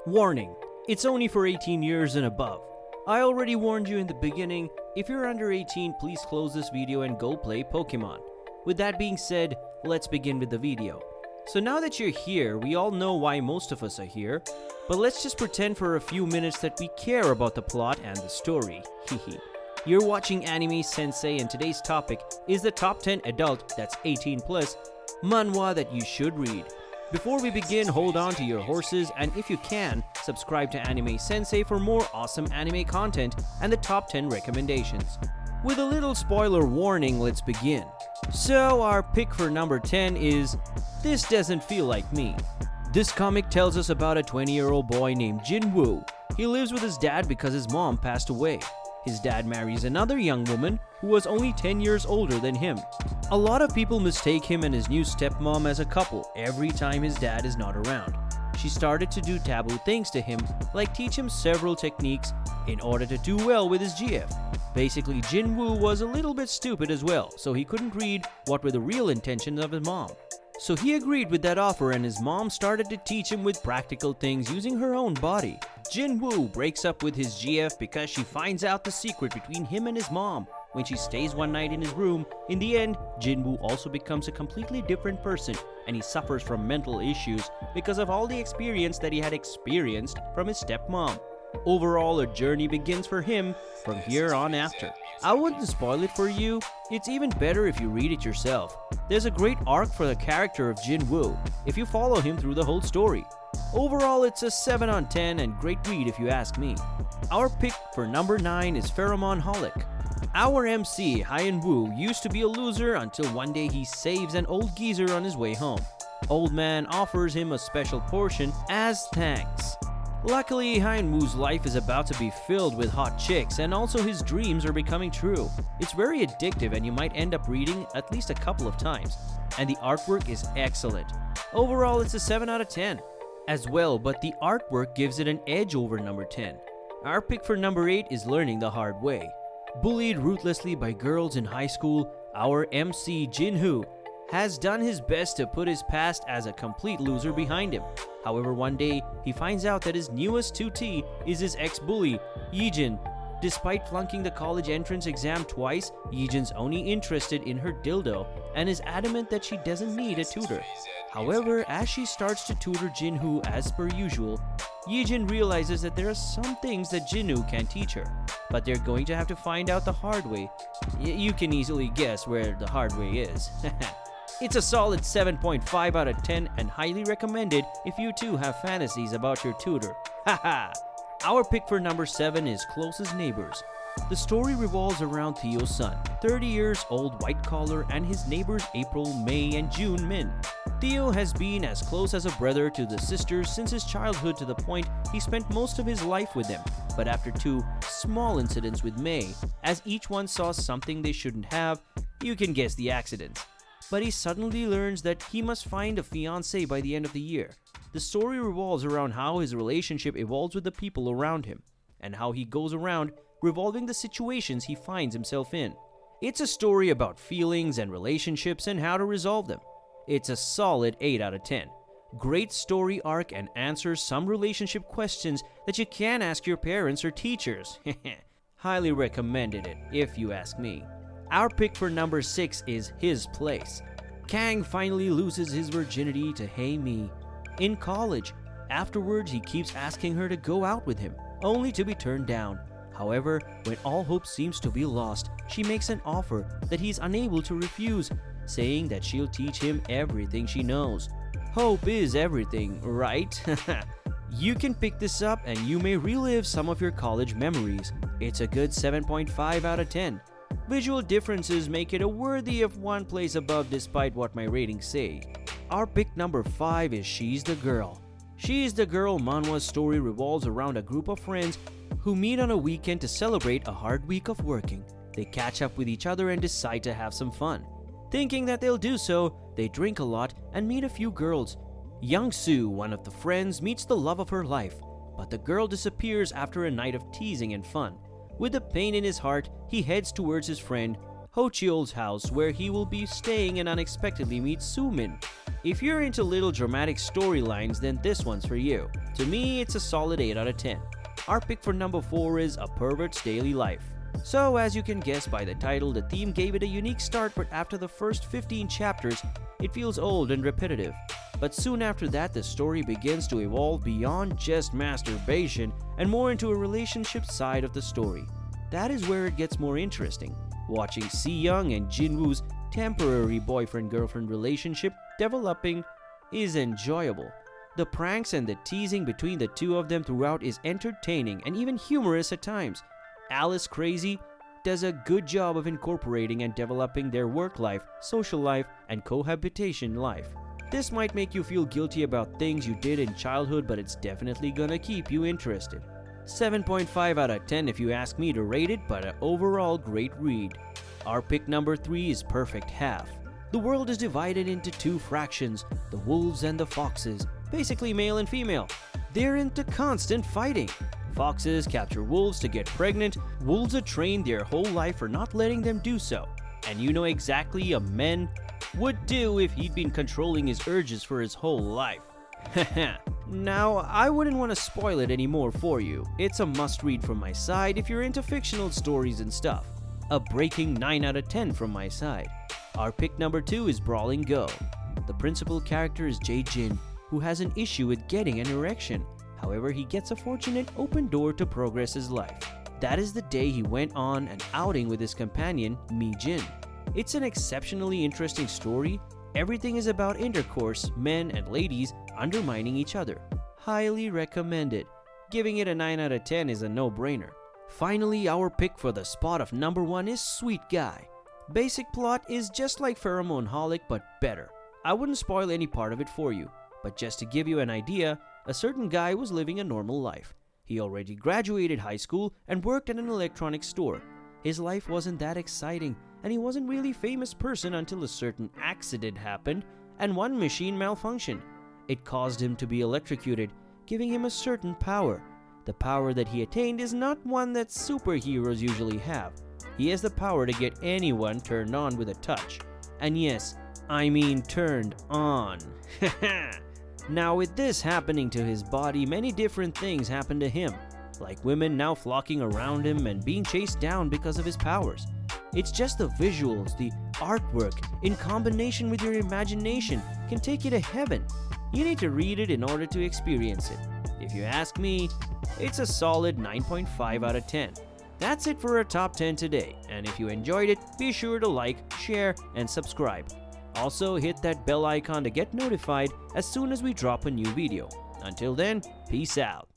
Warning, it's only for 18 years and above. I already warned you in the beginning, if you're under 18, please close this video and go play Pokemon. With that being said, let's begin with the video. So now that you're here, we all know why most of us are here, but let's just pretend for a few minutes that we care about the plot and the story. Hehe. You're watching Anime Sensei, and today's topic is the top 10 adult, that's 18 plus, manhwa that you should read. Before we begin, hold on to your horses, and if you can, subscribe to Anime Sensei for more awesome anime content and the top 10 recommendations. With a little spoiler warning, let's begin. So our pick for number 10 is This Doesn't Feel Like Me. This comic tells us about a 20-year-old boy named Jin-woo. He lives with his dad because his mom passed away. His dad marries another young woman who was only 10 years older than him. A lot of people mistake him and his new stepmom as a couple every time his dad is not around. She started to do taboo things to him, like teach him several techniques in order to do well with his GF. Basically, Jin-woo was a little bit stupid as well, so he couldn't read what were the real intentions of his mom. So he agreed with that offer, and his mom started to teach him with practical things using her own body. Jin-woo breaks up with his GF because she finds out the secret between him and his mom. When she stays one night in his room, in the end, Jin-woo also becomes a completely different person, and he suffers from mental issues because of all the experience that he had experienced from his stepmom. Overall, a journey begins for him from here on after. I wouldn't spoil it for you. It's even better if you read it yourself. There's a great arc for the character of Jin-woo if you follow him through the whole story. Overall, it's a 7 on 10 and great read if you ask me. Our pick for number 9 is Pheromoneholic. Our MC, 𝐻ՅΝTA𝐼, used to be a loser until one day he saves an old geezer on his way home. Old man offers him a special portion as thanks. Luckily, 𝐻ՅΝTA𝐼's life is about to be filled with hot chicks, and also his dreams are becoming true. It's very addictive and you might end up reading at least a couple of times. And the artwork is excellent. Overall, it's a 7 out of 10 as well, but the artwork gives it an edge over number 10. Our pick for number 8 is Learning the Hard Way. Bullied ruthlessly by girls in high school, our MC Jin-woo has done his best to put his past as a complete loser behind him. However, one day, he finds out that his newest 2T is his ex-bully, 𝐻ՅIN. Despite flunking the college entrance exam twice, 𝐻YIN's only interested in her dildo and is adamant that she doesn't need a tutor. However, as she starts to tutor Jin-woo as per usual, 𝐻YIN realizes that there are some things that Jin-woo can teach her, but they're going to have to find out the hard way. You can easily guess where the hard way is. It's a solid 7.5 out of 10 and highly recommended if you too have fantasies about your tutor. Haha! Our pick for number 7 is Closest Neighbors. The story revolves around Theo's son, 30 years old white collar, and his neighbors April, May, and June Min. Theo has been as close as a brother to the sisters since his childhood, to the point he spent most of his life with them. But after two small incidents with May, as each one saw something they shouldn't have, you can guess the accidents. But he suddenly learns that he must find a fiancée by the end of the year. The story revolves around how his relationship evolves with the people around him, and how he goes around revolving the situations he finds himself in. It's a story about feelings and relationships and how to resolve them. It's a solid 8 out of 10. Great story arc and answers some relationship questions that you can ask your parents or teachers. Highly recommended it, if you ask me. Our pick for number 6 is His Place. Kang finally loses his virginity to 𝐻ֵi. In college. Afterwards, he keeps asking her to go out with him, only to be turned down. However, when all hope seems to be lost, she makes an offer that he's unable to refuse, saying that she'll teach him everything she knows. Hope is everything, right? You can pick this up and you may relive some of your college memories. It's a good 7.5 out of 10. Visual differences make it a worthy of one place above despite what my ratings say. Our pick number 5 is She's the Girl. She's the Girl manhwa's story revolves around a group of friends who meet on a weekend to celebrate a hard week of working. They catch up with each other and decide to have some fun. Thinking that they'll do so, they drink a lot and meet a few girls. Young-soo, one of the friends, meets the love of her life, but the girl disappears after a night of teasing and fun. With the pain in his heart, he heads towards his friend 𝐻YIN's house, where he will be staying, and unexpectedly meets Soo-min. If you're into little dramatic storylines, then this one's for you. To me, it's a solid 8 out of 10. Our pick for number 4 is A Pervert's Daily Life. So, as you can guess by the title, the theme gave it a unique start, but after the first 15 chapters, it feels old and repetitive. But soon after that, the story begins to evolve beyond just masturbation and more into a relationship side of the story. That is where it gets more interesting. Watching Si-young and Jin-woo's temporary boyfriend-girlfriend relationship developing is enjoyable. The pranks and the teasing between the two of them throughout is entertaining and even humorous at times. Alice Crazy does a good job of incorporating and developing their work life, social life, and cohabitation life. This might make you feel guilty about things you did in childhood, but it's definitely gonna keep you interested. 7.5 out of 10 if you ask me to rate it, but an overall great read. Our pick number 3 is Perfect Half. The world is divided into 2 fractions, the wolves and the foxes, basically male and female. They're into constant fighting. Foxes capture wolves to get pregnant, wolves are trained their whole life for not letting them do so. And you know exactly a man would do if he'd been controlling his urges for his whole life. Now, I wouldn't want to spoil it anymore for you. It's a must-read from my side if you're into fictional stories and stuff. A breaking 9 out of 10 from my side. Our pick number 2 is Brawling Go. The principal character is Jae-jin, who has an issue with getting an erection. However, he gets a fortunate open door to progress his life. That is the day he went on an outing with his companion, Mi-jin. It's an exceptionally interesting story. Everything is about intercourse, men and ladies undermining each other. Highly recommended. Giving it a 9 out of 10 is a no-brainer. Finally, our pick for the spot of number 1 is Sweet Guy. Basic plot is just like Pheromone Holic, but better. I wouldn't spoil any part of it for you, but just to give you an idea, a certain guy was living a normal life. He already graduated high school and worked at an electronics store. His life wasn't that exciting, and he wasn't really a famous person until a certain accident happened and one machine malfunctioned. It caused him to be electrocuted, giving him a certain power. The power that he attained is not one that superheroes usually have. He has the power to get anyone turned on with a touch. And yes, I mean turned on. Now, with this happening to his body, many different things happen to him, like women now flocking around him and being chased down because of his powers. It's just the visuals, the artwork, in combination with your imagination, can take you to heaven. You need to read it in order to experience it. If you ask me, it's a solid 9.5 out of 10. That's it for our top 10 today, and if you enjoyed it, be sure to like, share, and subscribe. Also, hit that bell icon to get notified as soon as we drop a new video. Until then, peace out.